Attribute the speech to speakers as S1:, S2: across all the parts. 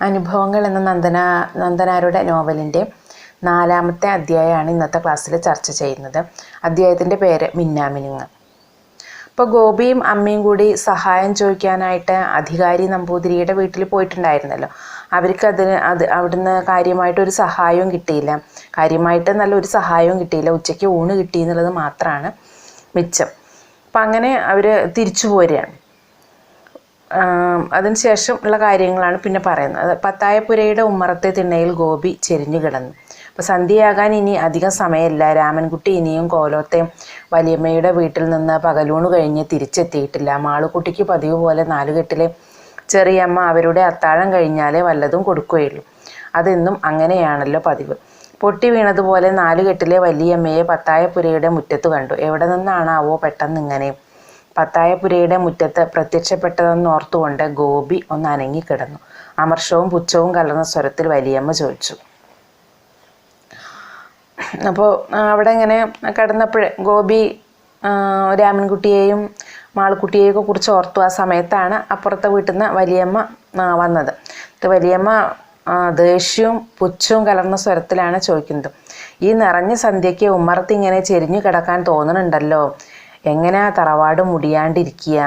S1: അനുഭവങ്ങൾ എന്ന നന്ദനാരുടെ നോവലിൻ്റെ 4ാമത്തെ അധ്യായമാണ് ഇന്നത്തെ ക്ലാസ്സിൽ ചർച്ച ചെയ്യുന്നത്. അധ്യായത്തിൻ്റെ പേര് മിന്നാമിനുങ്ങ്. ഇപ്പോൾ ഗോപിയും അമ്മയും കൂടി സഹായം ചോദിക്കാനായിട്ട് അധികാരി നമ്പൂതിരിയുടെ വീട്ടിൽ പോയിട്ടുണ്ടായിരുന്നല്ലോ. അവർക്ക് അവിടുന്ന് കാര്യമായിട്ടൊരു സഹായവും കിട്ടിയില്ല. കാര്യമായിട്ട് നല്ലൊരു സഹായവും കിട്ടിയില്ല. ഉച്ചയ്ക്ക് ഊണ് കിട്ടി എന്നുള്ളത് മാത്രമാണ് മിച്ചം. അപ്പം അങ്ങനെ അവർ തിരിച്ചു പോരുകയാണ്. അതിനുശേഷം ഉള്ള കാര്യങ്ങളാണ് പിന്നെ പറയുന്നത്. പത്തായപ്പുരയുടെ ഉമ്മറത്തെ തിണ്ണയിൽ ഗോപി ചെരിഞ്ഞു കിടന്നു. അപ്പോൾ സന്ധ്യയാകാൻ ഇനി അധികം സമയമില്ല. രാമൻകുട്ടി ഇനിയും കോലോത്തെ വലിയമ്മയുടെ വീട്ടിൽ നിന്ന് പകലൂണ് കഴിഞ്ഞ് തിരിച്ചെത്തിയിട്ടില്ല. മാളുക്കുട്ടിക്ക് പതിവ് പോലെ 4 കെട്ടിലെ ചെറിയമ്മ അവരുടെ അത്താഴം കഴിഞ്ഞാലേ വല്ലതും കൊടുക്കുകയുള്ളൂ. അതെന്നും അങ്ങനെയാണല്ലോ പതിവ്. പൊട്ടി വീണതുപോലെ 4 കെട്ടിലെ വലിയമ്മയെ പത്തായപ്പുരയുടെ മുറ്റത്ത് കണ്ടു. എവിടെ നിന്നാണാവോ പെട്ടെന്നിങ്ങനെ പത്തായപ്പുരയുടെ മുറ്റത്ത് പ്രത്യക്ഷപ്പെട്ടതെന്നോർത്തുകൊണ്ട് ഗോപി ഒന്ന് അനങ്ങിക്കിടന്നു. അമർഷവും പുച്ഛവും കലർന്ന സ്വരത്തിൽ വലിയമ്മ ചോദിച്ചു. അപ്പോൾ അവിടെ ഇങ്ങനെ കിടന്നപ്പോഴേ ഗോപി രാമൻകുട്ടിയെയും മാളുക്കുട്ടിയെയൊക്കെ കുറിച്ച് ഓർത്തു. ആ സമയത്താണ് അപ്പുറത്തെ വീട്ടിൽ നിന്ന് വലിയമ്മ വന്നത്. വലിയമ്മ ദേഷ്യവും പുച്ഛവും കലർന്ന സ്വരത്തിലാണ് ചോദിക്കുന്നത്. ഈ നിറഞ്ഞ സന്ധ്യയ്ക്ക് ഉമ്മറത്ത് ഇങ്ങനെ ചെരിഞ്ഞു കിടക്കാൻ തോന്നുന്നുണ്ടല്ലോ. എങ്ങനെയാ തറവാട് മുടിയാണ്ടിരിക്കുക?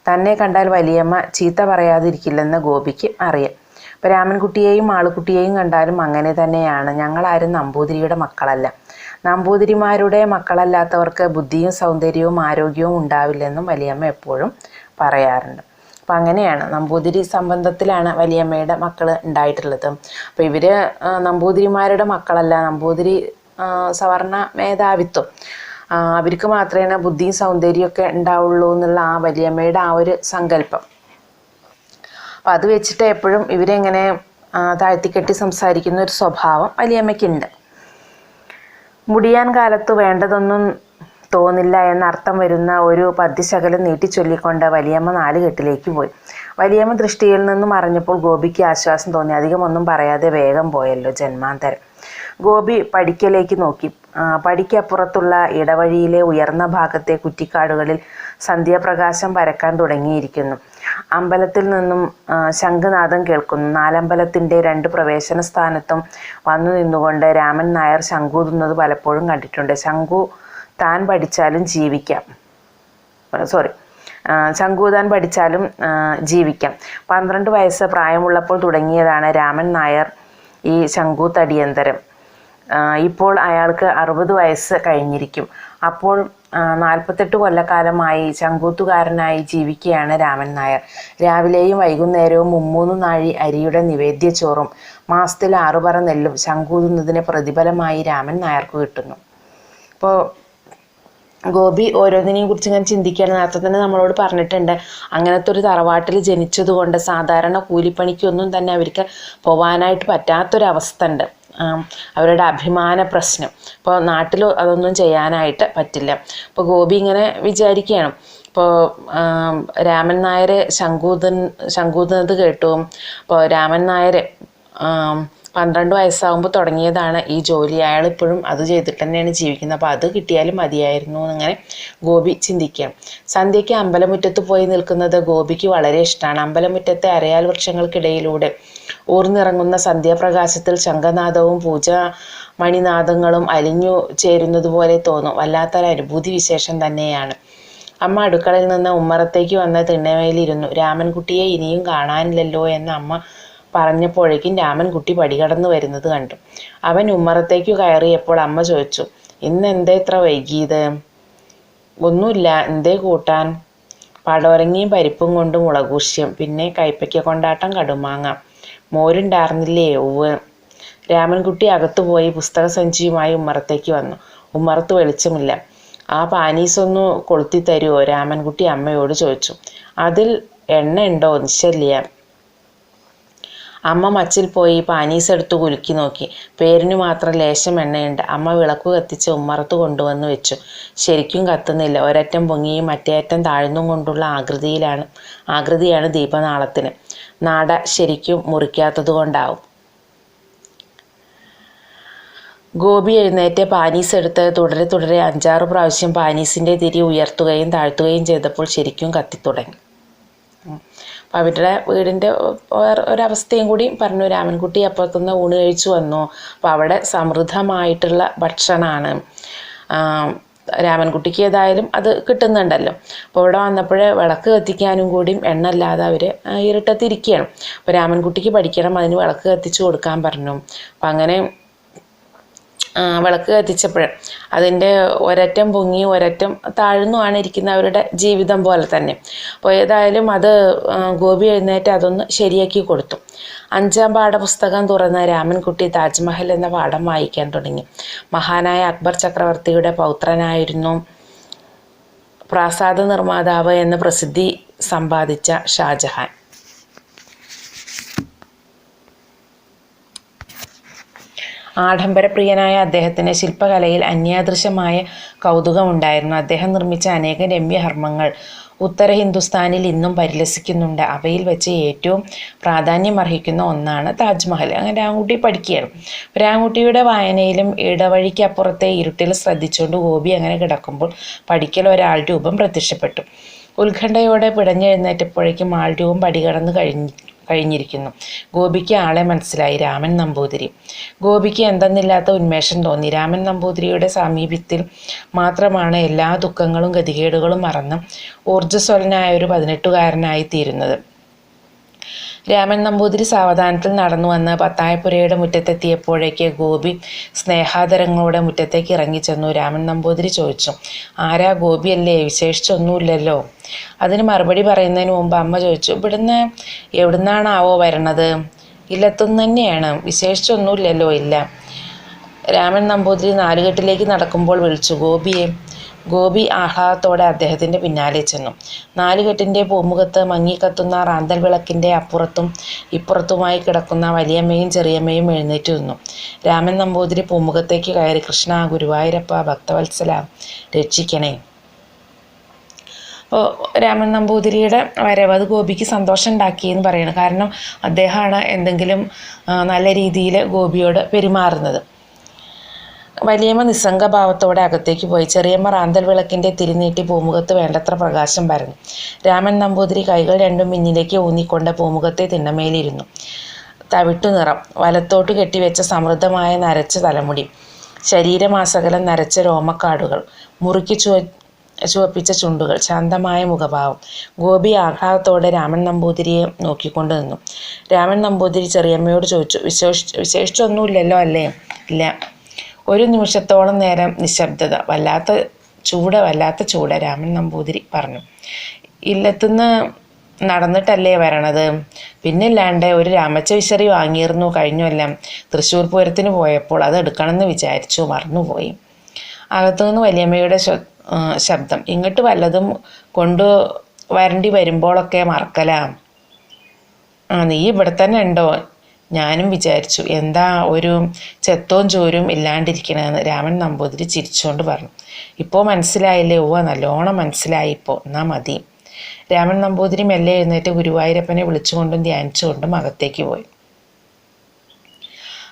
S1: തന്നെ കണ്ടാൽ വലിയമ്മ ചീത്ത പറയാതിരിക്കില്ലെന്ന് ഗോപിക്ക് അറിയാം. അപ്പോൾ രാമൻകുട്ടിയെയും മാളുക്കുട്ടിയെയും കണ്ടാലും അങ്ങനെ തന്നെയാണ്. ഞങ്ങളാരും നമ്പൂതിരിയുടെ മക്കളല്ല. നമ്പൂതിരിമാരുടെ മക്കളല്ലാത്തവർക്ക് ബുദ്ധിയും സൗന്ദര്യവും ആരോഗ്യവും ഉണ്ടാവില്ലെന്നും വലിയമ്മ എപ്പോഴും പറയാറുണ്ട്. അപ്പം അങ്ങനെയാണ്, നമ്പൂതിരി സംബന്ധത്തിലാണ് വലിയമ്മയുടെ മക്കൾ ഉണ്ടായിട്ടുള്ളത്. അപ്പോൾ ഇവർ നമ്പൂതിരിമാരുടെ മക്കളല്ല. നമ്പൂതിരി സവർണ മേധാവിത്വം അവർക്ക് മാത്രമേ ബുദ്ധിയും സൗന്ദര്യമൊക്കെ ഉണ്ടാവുള്ളൂ എന്നുള്ള ആ വലിയമ്മയുടെ ആ ഒരു സങ്കല്പം. അപ്പം അത് വെച്ചിട്ട് എപ്പോഴും ഇവരെങ്ങനെ താഴ്ത്തിക്കെട്ടി സംസാരിക്കുന്ന ഒരു സ്വഭാവം വലിയമ്മയ്ക്കുണ്ട്. മുടിയാൻ കാലത്ത് വേണ്ടതൊന്നും തോന്നില്ല എന്നർത്ഥം വരുന്ന ഒരു പദ്യശകലം നീട്ടിച്ചൊല്ലിക്കൊണ്ട് വലിയമ്മ 4 കെട്ടിലേക്ക് പോയി. വലിയമ്മ ദൃഷ്ടിയിൽ നിന്നും അറിഞ്ഞപ്പോൾ ഗോപിക്ക് ആശ്വാസം തോന്നി. അധികമൊന്നും പറയാതെ വേഗം പോയല്ലോ ജന്മാന്തരം. ഗോപി പടിക്കലേക്ക് നോക്കി. പടിക്കപ്പുറത്തുള്ള ഇടവഴിയിലെ ഉയർന്ന ഭാഗത്തെ കുറ്റിക്കാടുകളിൽ സന്ധ്യാപ്രകാശം പരക്കാൻ തുടങ്ങിയിരിക്കുന്നു. അമ്പലത്തിൽ നിന്നും ശംഖനാദം കേൾക്കുന്നു. നാലമ്പലത്തിൻ്റെ 2 പ്രവേശന സ്ഥാനത്തും വന്നു നിന്നുകൊണ്ട് രാമൻ നായർ ശംഖൂതുന്നത് പലപ്പോഴും കണ്ടിട്ടുണ്ട്. ശംഖൂതാൻ പഠിച്ചാലും ജീവിക്കാം. 12 വയസ്സ് പ്രായമുള്ളപ്പോൾ തുടങ്ങിയതാണ് രാമൻ നായർ ഈ ശംഖൂത്തടിയന്തരം. ഇപ്പോൾ അയാൾക്ക് 60 വയസ്സ് കഴിഞ്ഞിരിക്കും. അപ്പോൾ 48 കൊല്ലക്കാലമായി ശംഖൂത്തുകാരനായി ജീവിക്കുകയാണ് രാമൻ നായർ. രാവിലെയും വൈകുന്നേരവും 3 നാഴി അരിയുടെ നിവേദ്യച്ചോറും മാസത്തിൽ 6 പറ നെല്ലും ശംഖൂതുന്നതിന് പ്രതിഫലമായി രാമൻ നായർക്ക് കിട്ടുന്നു. ഇപ്പോൾ ഗോപി ഓരോന്നിനെയും കുറിച്ച് ഇങ്ങനെ ചിന്തിക്കുകയാണ്. നേരത്തെ തന്നെ നമ്മളോട് പറഞ്ഞിട്ടുണ്ട്, അങ്ങനത്തെ ഒരു തറവാട്ടിൽ ജനിച്ചതുകൊണ്ട് സാധാരണ കൂലിപ്പണിക്കൊന്നും തന്നെ അവർക്ക് പോവാനായിട്ട് പറ്റാത്തൊരവസ്ഥ ഉണ്ട്. അവരുടെ അഭിമാന പ്രശ്നം. ഇപ്പോൾ നാട്ടിൽ അതൊന്നും ചെയ്യാനായിട്ട് പറ്റില്ല. ഇപ്പോൾ ഗോപി ഇങ്ങനെ വിചാരിക്കുകയാണ്. ഇപ്പോൾ രാമൻ നായർ ശംഖൂതുന്നത് കേട്ടു. അപ്പോൾ രാമൻ നായർ 12 വയസ്സാകുമ്പോൾ തുടങ്ങിയതാണ് ഈ ജോലി. അയാൾ ഇപ്പോഴും അത് ചെയ്തിട്ട് തന്നെയാണ് ജീവിക്കുന്നത്. അപ്പോൾ അത് കിട്ടിയാലും മതിയായിരുന്നു എന്നിങ്ങനെ ഗോപി ചിന്തിക്കുകയാണ്. സന്ധ്യയ്ക്ക് അമ്പലമുറ്റത്ത് പോയി നിൽക്കുന്നത് ഗോപിക്ക് വളരെ ഇഷ്ടമാണ്. അമ്പലമുറ്റത്തെ അരയാൽ വൃക്ഷങ്ങൾക്കിടയിലൂടെ ഊർന്നിറങ്ങുന്ന സന്ധ്യാപ്രകാശത്തിൽ ശംഖനാദവും പൂജാമണിനാദങ്ങളും അലിഞ്ഞു ചേരുന്നത് പോലെ തോന്നും. വല്ലാത്തൊരു അനുഭൂതി വിശേഷം തന്നെയാണ്. അമ്മ അടുക്കളയിൽ നിന്ന് ഉമ്മറത്തേക്ക് വന്ന തിണ്ണമേലിരുന്നു. രാമൻകുട്ടിയെ ഇനിയും കാണാനില്ലല്ലോ എന്ന് അമ്മ പറഞ്ഞപ്പോഴേക്കും രാമൻകുട്ടി പടികടന്നു വരുന്നത് കണ്ടു. അവൻ ഉമ്മറത്തേക്ക് കയറിയപ്പോൾ അമ്മ ചോദിച്ചു, ഇന്ന് എന്തേ ഇത്ര വൈകിയത്? ഒന്നുമില്ല, എന്തേ കൂട്ടാൻ? പടവലങ്ങിയും പരിപ്പും കൊണ്ട് മുളകൂശ്യം, പിന്നെ കൈപ്പയ്ക്ക കൊണ്ടാട്ടം കടുമാങ്ങ. മോരുണ്ടായിരുന്നില്ലേ? ഉവ്. രാമൻകുട്ടി അകത്തുപോയി പുസ്തകസഞ്ചിയുമായി ഉമ്മറത്തേക്ക് വന്നു. ഉമ്മറത്ത് വെളിച്ചമില്ല. ആ പാനീസൊന്നു കൊളുത്തി തരുമോ? രാമൻകുട്ടി അമ്മയോട് ചോദിച്ചു. അതിൽ എണ്ണ ഉണ്ടോ? നിശ്ചല്യ. അമ്മ മച്ചിൽ പോയി പാനീസ് എടുത്ത് കുലുക്കി നോക്കി. പേരിന് മാത്രം ലേശം എണ്ണയുണ്ട്. അമ്മ വിളക്കു കത്തിച്ച് ഉമ്മറത്ത് കൊണ്ടുവന്ന് വെച്ചു. ശരിക്കും കത്തുന്നില്ല. ഒരറ്റം പൊങ്ങിയും മറ്റേ അറ്റം താഴ്ന്നും കൊണ്ടുള്ള ആകൃതിയാണ് ദീപനാളത്തിന്. നാട ശരിക്കും മുറിക്കാത്തത് കൊണ്ടാവും. ഗോപി എഴുന്നേറ്റ് പാനീസ് എടുത്ത് തുടരെ 5-6 പ്രാവശ്യം പാനീസിൻ്റെ തിരി ഉയർത്തുകയും താഴ്ത്തുകയും ചെയ്തപ്പോൾ ശരിക്കും കത്തിത്തുടങ്ങി. അപ്പോൾ അവരുടെ വീടിൻ്റെ ഒരവസ്ഥയും കൂടി പറഞ്ഞു. രാമൻകുട്ടി അപ്പുറത്തുനിന്ന് ഊണ് കഴിച്ചു വന്നു. അപ്പോൾ അവിടെ സമൃദ്ധമായിട്ടുള്ള ഭക്ഷണമാണ്. രാമൻകുട്ടിക്ക് ഏതായാലും അത് കിട്ടുന്നുണ്ടല്ലോ. അപ്പോൾ ഇവിടെ വന്നപ്പോഴേ വിളക്ക് കത്തിക്കാനും കൂടിയും എണ്ണ ഇല്ലാതെ അവർ ഇരുട്ടത്തിരിക്കുകയാണ്. അപ്പോൾ രാമൻകുട്ടിക്ക് പഠിക്കണം, അതിന് വിളക്ക് കത്തിച്ചു കൊടുക്കാൻ പറഞ്ഞു. അപ്പം അങ്ങനെ വിളക്ക് കത്തിച്ചപ്പോൾ അതിൻ്റെ ഒരറ്റം പൊങ്ങി ഒരറ്റം താഴ്ന്നുമാണ് ഇരിക്കുന്ന അവരുടെ ജീവിതം പോലെ തന്നെ. അപ്പോൾ ഏതായാലും അത് ഗോപി എഴുന്നേറ്റ് അതൊന്ന് ശരിയാക്കി കൊടുത്തു. 5ാം പാഠപുസ്തകം തുറന്ന രാമൻകുട്ടി താജ്മഹൽ എന്ന പാഠം വായിക്കാൻ തുടങ്ങി. മഹാനായ അക്ബർ ചക്രവർത്തിയുടെ പൗത്രനായിരുന്നു പ്രാസാദ നിർമ്മാതാവ് എന്ന് പ്രസിദ്ധി സമ്പാദിച്ച ഷാജഹാൻ. ആഡംബരപ്രിയനായ അദ്ദേഹത്തിന് ശില്പകലയിൽ അന്യാദൃശമായ കൗതുകമുണ്ടായിരുന്നു. അദ്ദേഹം നിർമ്മിച്ച അനേകം രമ്യഹർമ്മങ്ങൾ ഉത്തര ഹിന്ദുസ്ഥാനിൽ ഇന്നും പരിലസിക്കുന്നുണ്ട്. അവയിൽ വെച്ച് ഏറ്റവും പ്രാധാന്യമർഹിക്കുന്ന ഒന്നാണ് താജ്മഹൽ. അങ്ങനെ രാമൻകുട്ടി പഠിക്കുകയാണ്. രാമൻകുട്ടിയുടെ വായനയിലും ഇടവഴിക്കപ്പുറത്തെ ഇരുട്ടിൽ ശ്രദ്ധിച്ചുകൊണ്ട് ഗോപി അങ്ങനെ കിടക്കുമ്പോൾ പഠിക്കൽ ഒരാൾ രൂപം പ്രത്യക്ഷപ്പെട്ടു. ഉത്കണ്ഠയോടെ പിടഞ്ഞെഴുന്നേറ്റപ്പോഴേക്കും ആൾ രൂപം പടികടന്ന് കഴിഞ്ഞിരിക്കുന്നു. ഗോപിക്ക് ആളെ മനസ്സിലായി. രാമൻ നമ്പൂതിരി. ഗോപിക്ക് എന്തെന്നില്ലാത്ത ഉന്മേഷം തോന്നി. രാമൻ നമ്പൂതിരിയുടെ സാമീപ്യത്തിൽ മാത്രമാണ് എല്ലാ ദുഃഖങ്ങളും ഗതികേടുകളും മറന്ന് ഊർജ്ജസ്വലനായ ഒരു 18കാരനായി തീരുന്നത്. രാമൻ നമ്പൂതിരി സാവധാനത്തിൽ നടന്നു വന്ന് പത്തായപ്പുരയുടെ മുറ്റത്തെത്തിയപ്പോഴേക്ക് ഗോപി സ്നേഹാദരങ്ങളോടെ മുറ്റത്തേക്ക് ഇറങ്ങിച്ചെന്നു. രാമൻ നമ്പൂതിരി ചോദിച്ചു, ആരാ? ഗോപിയല്ലേ? വിശേഷിച്ചൊന്നുമില്ലല്ലോ. അതിന് മറുപടി പറയുന്നതിന് മുമ്പ് അമ്മ ചോദിച്ചു, ഇവിടുന്ന് എവിടുന്നാണാവോ വരണത്? ഇല്ലത്തുനിന്ന് തന്നെയാണ്. വിശേഷിച്ചൊന്നുമില്ലല്ലോ. ഇല്ല. രാമൻ നമ്പൂതിരി നാലുകെട്ടിലേക്ക് നടക്കുമ്പോൾ വിളിച്ചു, ഗോപിയെ. ഗോപി ആഹ്ലാദത്തോടെ അദ്ദേഹത്തിൻ്റെ പിന്നാലെ ചെന്നു. നാലുകെട്ടിൻ്റെ പൂമുഖത്ത് മങ്ങിക്കത്തുന്ന റാന്തൽ വിളക്കിൻ്റെ അപ്പുറത്തും ഇപ്പുറത്തുമായി കിടക്കുന്ന വലിയമ്മയും ചെറിയമ്മയും എഴുന്നേറ്റ് നിന്നു. രാമൻ നമ്പൂതിരി പൂമുഖത്തേക്ക് കയറി, കൃഷ്ണ, ഗുരുവായൂരപ്പ, ഭക്തവത്സല, രക്ഷിക്കണേ. അപ്പോൾ രാമൻ നമ്പൂതിരിയുടെ വരവ് അത് ഗോപിക്ക് സന്തോഷം ഉണ്ടാക്കിയെന്ന് പറയുന്നത്. കാരണം അദ്ദേഹമാണ് എന്തെങ്കിലും നല്ല രീതിയിൽ ഗോപിയോട് പെരുമാറുന്നത്. വലിയമ്മ നിസ്സംഗഭാവത്തോടെ അകത്തേക്ക് പോയി. ചെറിയമ്മ റാന്തൽ വിളക്കിൻ്റെ തിരിനീട്ടി പൂമുഖത്ത് വേണ്ടത്ര പ്രകാശം പരന്നു. രാമൻ നമ്പൂതിരി കൈകൾ രണ്ടും പിന്നിലേക്ക് ഊന്നിക്കൊണ്ട് പൂമുഖത്തെ തിണ്ണമേലിരുന്നു. തവിട്ടു നിറം, വലത്തോട്ട് കെട്ടിവെച്ച സമൃദ്ധമായ നരച്ച തലമുടി, ശരീരമാസകലം നരച്ച രോമക്കാടുകൾ, മുറുക്കി ചുവപ്പിച്ച ചുണ്ടുകൾ, ശാന്തമായ മുഖഭാവം. ഗോപി ആഹ്ലാദത്തോടെ രാമൻ നമ്പൂതിരിയെ നോക്കിക്കൊണ്ട് നിന്നു. രാമൻ നമ്പൂതിരി ചെറിയമ്മയോട് ചോദിച്ചു, വിശേഷിച്ചൊന്നുമില്ലല്ലോ അല്ലേ? ഇല്ല. ഒരു നിമിഷത്തോളം നേരം നിശബ്ദത. വല്ലാത്ത ചൂട്. രാമൻ നമ്പൂതിരി പറഞ്ഞു, ഇല്ലത്തുനിന്ന് നടന്നിട്ടല്ലേ വരണത്? പിന്നില്ലാണ്ട് ഒരു രാമച്ച വിശറി വാങ്ങിയിരുന്നു കഴിഞ്ഞൊല്ലം. തൃശ്ശൂർ പൂരത്തിന് പോയപ്പോൾ അത് എടുക്കണമെന്ന് വിചാരിച്ചു, മറന്നുപോയി. അകത്തുനിന്ന് വലിയമ്മയുടെ ശബ്ദം, ഇങ്ങോട്ട് വല്ലതും കൊണ്ടു വരേണ്ടി വരുമ്പോഴൊക്കെ മറക്കലാം. നീ ഇവിടെ തന്നെ ഉണ്ടോ? ഞാനും വിചാരിച്ചു, എന്താ ഒരു ചെത്തവും ചോരും ഇല്ലാണ്ടിരിക്കണമെന്ന്. രാമൻ നമ്പൂതിരി ചിരിച്ചുകൊണ്ട് പറഞ്ഞു. ഇപ്പോൾ മനസ്സിലായില്ലേ? ഓ, നല്ലോണം മനസ്സിലായി. ഇപ്പോൾ എന്നാ മതി. രാമൻ നമ്പൂതിരി മെല്ലെ എഴുന്നേറ്റ് ഗുരുവായൂരപ്പനെ വിളിച്ചുകൊണ്ടും ധ്യാനിച്ചുകൊണ്ടും അകത്തേക്ക് പോയി.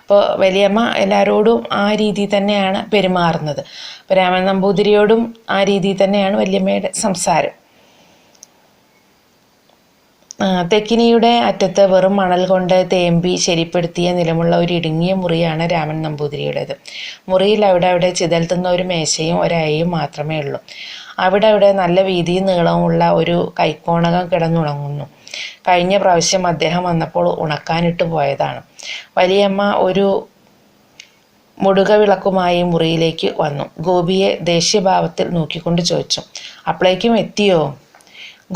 S1: അപ്പോൾ വലിയമ്മ എല്ലാവരോടും ആ രീതിയിൽ തന്നെയാണ് പെരുമാറുന്നത്. അപ്പോൾ രാമൻ നമ്പൂതിരിയോടും ആ രീതിയിൽ തന്നെയാണ് വലിയമ്മയുടെ സംസാരം. തെക്കിനിയുടെ അറ്റത്ത് വെറും മണൽ കൊണ്ട് തേമ്പി ശരിപ്പെടുത്തിയ നിലമുള്ള ഒരു ഇടുങ്ങിയ മുറിയാണ് രാമൻ നമ്പൂതിരിയുടേത്. മുറിയിൽ അവിടെ ചിതൽത്തുന്ന ഒരു മേശയും ഒരയയും മാത്രമേ ഉള്ളൂ. അവിടെ നല്ല വീതിയും നീളവുമുള്ള ഒരു കൈക്കോണകം കിടന്നുണങ്ങുന്നു. കഴിഞ്ഞ പ്രാവശ്യം അദ്ദേഹം വന്നപ്പോൾ ഉണക്കാനിട്ട് പോയതാണ്. വലിയമ്മ ഒരു മുടുക വിളക്കുമായി മുറിയിലേക്ക് വന്നു. ഗോപിയെ ദേഷ്യഭാവത്തിൽ നോക്കിക്കൊണ്ട് ചോദിച്ചു, അപ്പോഴേക്കും എത്തിയോ?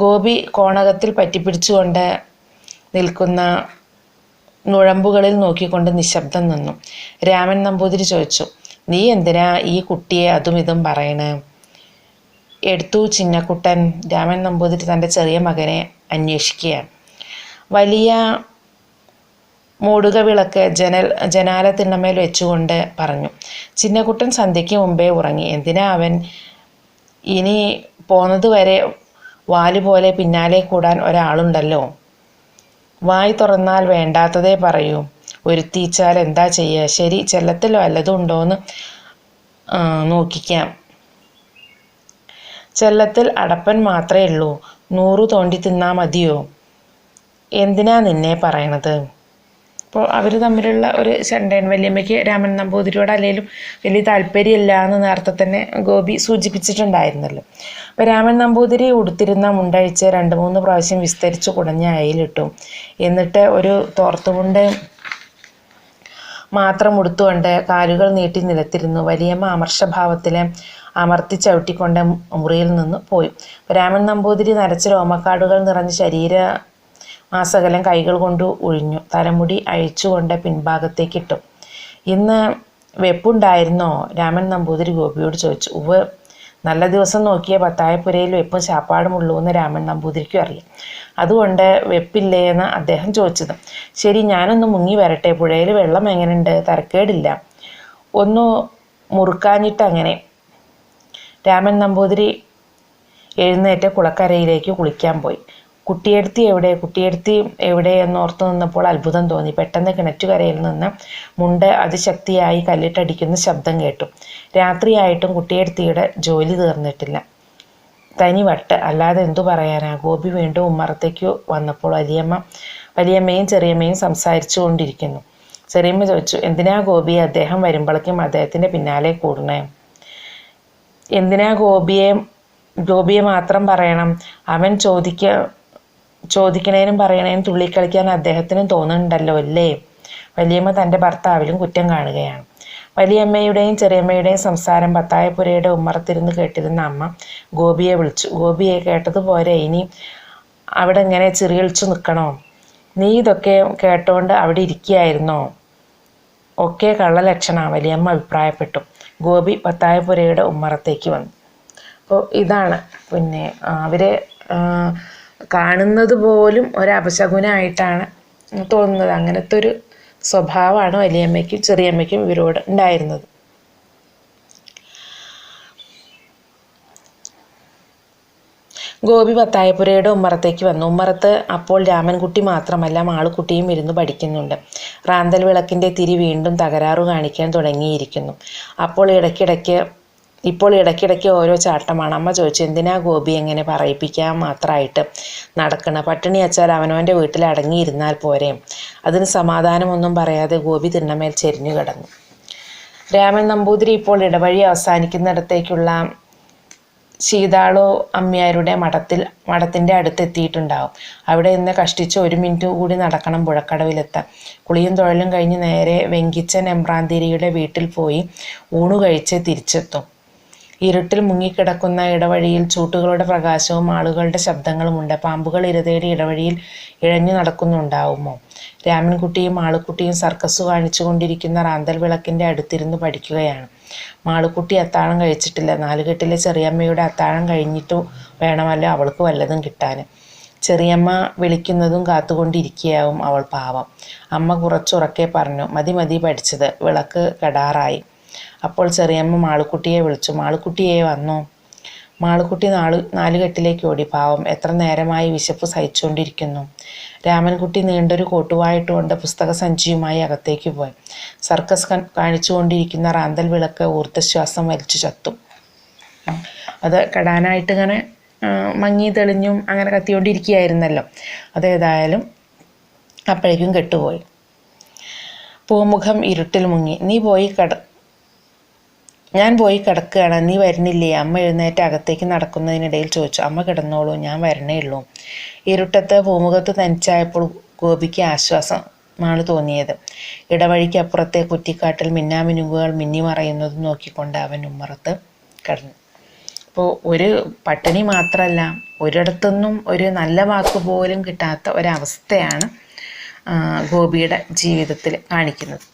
S1: ഗോപി കോണകത്തിൽ പറ്റിപ്പിടിച്ചുകൊണ്ട് നിൽക്കുന്ന നുഴമ്പുകളിൽ നോക്കിക്കൊണ്ട് നിശബ്ദം നിന്നു. രാമൻ നമ്പൂതിരി ചോദിച്ചു, നീ എന്തിനാ ഈ കുട്ടിയെ അതും ഇതും പറയണേ? എടുത്തു ചിന്നക്കുട്ടൻ. രാമൻ നമ്പൂതിരി തൻ്റെ ചെറിയ മകനെ അന്വേഷിക്കുകയാണ്. വലിയ മൂടുക വിളക്ക് ജനാല തിണ്ണമേൽ വെച്ചുകൊണ്ട് പറഞ്ഞു, ചിന്നക്കുട്ടൻ സന്ധ്യയ്ക്ക് മുമ്പേ ഉറങ്ങി. എന്തിനാ അവൻ ഇനി പോന്നത് വരെ വാലുപോലെ പിന്നാലെ കൂടാൻ ഒരാളുണ്ടല്ലോ. വായി തുറന്നാൽ വേണ്ടാത്തതേ പറയൂ. ഒരുത്തിച്ചാൽ എന്താ ചെയ്യുക? ശരി, ചെല്ലത്തിൽ വല്ലതും ഉണ്ടോയെന്ന് നോക്കിക്കാം. ചെല്ലത്തിൽ അടപ്പൻ മാത്രമേ ഉള്ളൂ. 100 തോണ്ടി തിന്നാ മതിയോ? എന്തിനാ നിന്നെ പറയണത്? അപ്പോൾ അവർ തമ്മിലുള്ള ഒരു ശണ്ടൻ. വല്യമ്മയ്ക്ക് രാമൻ നമ്പൂതിരിയോട് അല്ലെങ്കിലും വലിയ താല്പര്യമില്ല എന്ന് നേരത്തെ തന്നെ ഗോപി സൂചിപ്പിച്ചിട്ടുണ്ടായിരുന്നല്ലോ. അപ്പോൾ രാമൻ നമ്പൂതിരി ഉടുത്തിരുന്ന മുണ്ടഴിച്ച് 2-3 പ്രാവശ്യം വിസ്തരിച്ച് കുടഞ്ഞ അയലിട്ടു. എന്നിട്ട് ഒരു തോർത്തുമുണ്ട് മാത്രം ഉടുത്തുകൊണ്ട് കാലുകൾ നീട്ടി നിലത്തിരുന്നു. വലിയമ്മ അമർഷഭാവത്തിൽ അമർത്തി ചവിട്ടിക്കൊണ്ട് മുറിയിൽ നിന്ന് പോയി. രാമൻ നമ്പൂതിരി നരച്ച രോമക്കാടുകൾ നിറഞ്ഞ ശരീര മാസകലം കൈകൾ കൊണ്ട് ഒഴിഞ്ഞു. തലമുടി അഴിച്ചുകൊണ്ട് പിൻഭാഗത്തേക്കിട്ടു. ഇന്ന് വെപ്പുണ്ടായിരുന്നോ? രാമൻ നമ്പൂതിരി ഗോപിയോട് ചോദിച്ചു. ഉവ്, നല്ല ദിവസം നോക്കിയ പത്തായപ്പുരയിൽ വെപ്പും ശാപ്പാടുമുള്ളൂ എന്ന് രാമൻ നമ്പൂതിരിക്കും അറിയാം. അതുകൊണ്ട് വെപ്പില്ലേ എന്ന് അദ്ദേഹം ചോദിച്ചത്. ശരി, ഞാനൊന്ന് മുങ്ങി വരട്ടെ. പുഴയിൽ വെള്ളം എങ്ങനെയുണ്ട്? തരക്കേടില്ല. ഒന്ന് മുറുക്കാഞ്ഞിട്ട് അങ്ങനെ. രാമൻ നമ്പൂതിരി എഴുന്നേറ്റ് കുളക്കരയിലേക്ക് കുളിക്കാൻ പോയി. കുട്ടിയെടുത്തി എവിടെ എന്നോർത്ത് നിന്നപ്പോൾ അത്ഭുതം തോന്നി. പെട്ടെന്ന് കിണറ്റുകരയിൽ നിന്ന് മുണ്ട് അതിശക്തിയായി കല്ലിട്ടടിക്കുന്ന ശബ്ദം കേട്ടു. രാത്രിയായിട്ടും കുട്ടിയെടുത്തിയുടെ ജോലി തീർന്നിട്ടില്ല. തനി വട്ട്, അല്ലാതെ എന്തു പറയാനാ? ഗോപി വീണ്ടും ഉമ്മറത്തേക്ക് വന്നപ്പോൾ വലിയമ്മയും ചെറിയമ്മയും സംസാരിച്ചു കൊണ്ടിരിക്കുന്നു. ചെറിയമ്മ ചോദിച്ചു, എന്തിനാ ഗോപി അദ്ദേഹം വരുമ്പോഴേക്കും അദ്ദേഹത്തിൻ്റെ പിന്നാലെ കൂടണേ? എന്തിനാ ഗോപിയെ മാത്രം പറയണം? അവൻ ചോദിക്കണേനും പറയണേനും തുള്ളിക്കളിക്കാൻ അദ്ദേഹത്തിനും തോന്നുന്നുണ്ടല്ലോ അല്ലേ? വലിയമ്മ തൻ്റെ ഭർത്താവിലും കുറ്റം കാണുകയാണ്. വലിയമ്മയുടെയും ചെറിയമ്മയുടെയും സംസാരം പത്തായപ്പുരയുടെ ഉമ്മറത്തിരുന്ന് കേട്ടിരുന്ന അമ്മ ഗോപിയെ വിളിച്ചു. ഗോപിയെ കേട്ടതുപോലെ ഇനി അവിടെ ഇങ്ങനെ ചിറിയിളിച്ചു നിൽക്കണോ? നീ ഇതൊക്കെ കേട്ടോണ്ട് അവിടെ ഇരിക്കുകയായിരുന്നോ? ഒക്കെ കള്ളലക്ഷണമാണ്, വലിയമ്മ അഭിപ്രായപ്പെട്ടു. ഗോപി പത്തായപ്പുരയുടെ ഉമ്മറത്തേക്ക് വന്നു. അപ്പോൾ ഇതാണ് പിന്നെ അവരെ കാണുന്നത് പോലും ഒരപശകുനായിട്ടാണ് തോന്നുന്നത്. അങ്ങനത്തെ ഒരു സ്വഭാവമാണ് വലിയമ്മയ്ക്കും ചെറിയമ്മയ്ക്കും ഇവരോട് ഉണ്ടായിരുന്നത്. ഗോപി പത്തായപ്പുരയുടെ ഉമ്മറത്തേക്ക് വന്നു. ഉമ്മറത്ത് അപ്പോൾ രാമൻകുട്ടി മാത്രമല്ല മാളുക്കുട്ടിയും ഇരുന്ന് പഠിക്കുന്നുണ്ട്. റാന്തൽ വിളക്കിൻ്റെ തിരി വീണ്ടും തകരാറു കാണിക്കാൻ തുടങ്ങിയിരിക്കുന്നു. ഇപ്പോൾ ഇടയ്ക്കിടയ്ക്ക് ഓരോ ചാട്ടമാണ്. അമ്മ ചോദിച്ചു, എന്തിനാ ഗോപി എങ്ങനെ പറയിപ്പിക്കാൻ മാത്രമായിട്ട് നടക്കണം? പട്ടിണി വച്ചാൽ അവനവൻ്റെ വീട്ടിൽ അടങ്ങിയിരുന്നാൽ പോരെ? അതിന് സമാധാനമൊന്നും പറയാതെ ഗോപി തിണ്ണമേൽ ചെരിഞ്ഞു കിടന്നു. രാമൻ നമ്പൂതിരി ഇപ്പോൾ ഇടവഴി അവസാനിക്കുന്നിടത്തേക്കുള്ള ശീതാളു അമ്മിയാരുടെ മഠത്തിൻ്റെ അടുത്ത് എത്തിയിട്ടുണ്ടാവും. അവിടെ നിന്ന് കഷ്ടിച്ച് 1 മിനിറ്റ് കൂടി നടക്കണം പുഴക്കടവിലെത്താൻ. കുളിയും തൊഴലും കഴിഞ്ഞ് നേരെ വെങ്കിച്ചൻ എമ്പ്രാന്തിരിയുടെ വീട്ടിൽ പോയി ഊണു കഴിച്ച് തിരിച്ചെത്തും. ഇരുട്ടിൽ മുങ്ങിക്കിടക്കുന്ന ഇടവഴിയിൽ ചൂട്ടുകളുടെ പ്രകാശവും ആളുകളുടെ ശബ്ദങ്ങളുമുണ്ട്. പാമ്പുകൾ ഇരതേടി ഇടവഴിയിൽ ഇഴഞ്ഞു നടക്കുന്നുണ്ടാവുമോ? രാമൻകുട്ടിയും മാളുക്കുട്ടിയും സർക്കസ് കാണിച്ചു കൊണ്ടിരിക്കുന്ന റാന്തൽ വിളക്കിൻ്റെ അടുത്തിരുന്ന് പഠിക്കുകയാണ്. മാളുക്കുട്ടി അത്താഴം കഴിച്ചിട്ടില്ല. 4 കെട്ടിലെ ചെറിയമ്മയുടെ അത്താഴം കഴിഞ്ഞിട്ടു വേണമല്ലോ അവൾക്ക് വല്ലതും കിട്ടാൻ. ചെറിയമ്മ വിളിക്കുന്നതും കാത്തുകൊണ്ടിരിക്കുകയാവും അവൾ പാവം. അമ്മ കുറച്ചുറക്കെ പറഞ്ഞു, മതി പഠിച്ചത്, വിളക്ക് കെടാറായി. അപ്പോൾ ചെറിയമ്മ മാളുക്കുട്ടിയെ വിളിച്ചു. മാളുക്കുട്ടിയെ വന്നോ? മാളുക്കുട്ടി 4 കെട്ടിലേക്ക് ഓടി. പാവം, എത്ര നേരമായി വിശപ്പ് സഹിച്ചുകൊണ്ടിരിക്കുന്നു. രാമൻകുട്ടി നീണ്ടൊരു കോട്ടുവായിട്ടുകൊണ്ട് പുസ്തക സഞ്ചിയുമായി അകത്തേക്ക് പോയി. സർക്കസ് കാണിച്ചുകൊണ്ടിരിക്കുന്ന റാന്തൽ വിളക്ക് ഊർദ്ധശ്വാസം വലിച്ചു ചത്തു. അത് കെടാനായിട്ട് ഇങ്ങനെ മങ്ങി തെളിഞ്ഞും അങ്ങനെ കത്തിക്കൊണ്ടിരിക്കുകയായിരുന്നല്ലോ. അതേതായാലും അപ്പോഴേക്കും കെട്ടുപോയി. പൂമുഖം ഇരുട്ടിൽ മുങ്ങി. ഞാൻ പോയി കിടക്കുകയാണ്, നീ വരുന്നില്ലേ? അമ്മ എഴുന്നേറ്റ് അകത്തേക്ക് നടക്കുന്നതിനിടയിൽ ചോദിച്ചു. അമ്മ കിടന്നോളൂ, ഞാൻ വരണേ ഉള്ളൂ. ഇരുട്ടത്ത് പൂമുഖത്ത് തനിച്ചായപ്പോൾ ഗോപിക്ക് ആശ്വാസമാണ് തോന്നിയത്. ഇടവഴിക്കപ്പുറത്തെ കുറ്റിക്കാട്ടിൽ മിന്നാമിനുങ്ങുകൾ മിന്നിമറയുന്നതും നോക്കിക്കൊണ്ട് അവൻ ഉമ്മറത്ത് കിടന്നു. അപ്പോൾ ഒരു പട്ടിണി മാത്രമല്ല, ഒരിടത്തൊന്നും ഒരു നല്ല വാക്ക് പോലും കിട്ടാത്ത ഒരവസ്ഥയാണ് ഗോപിയുടെ ജീവിതത്തിൽ കാണിക്കുന്നത്.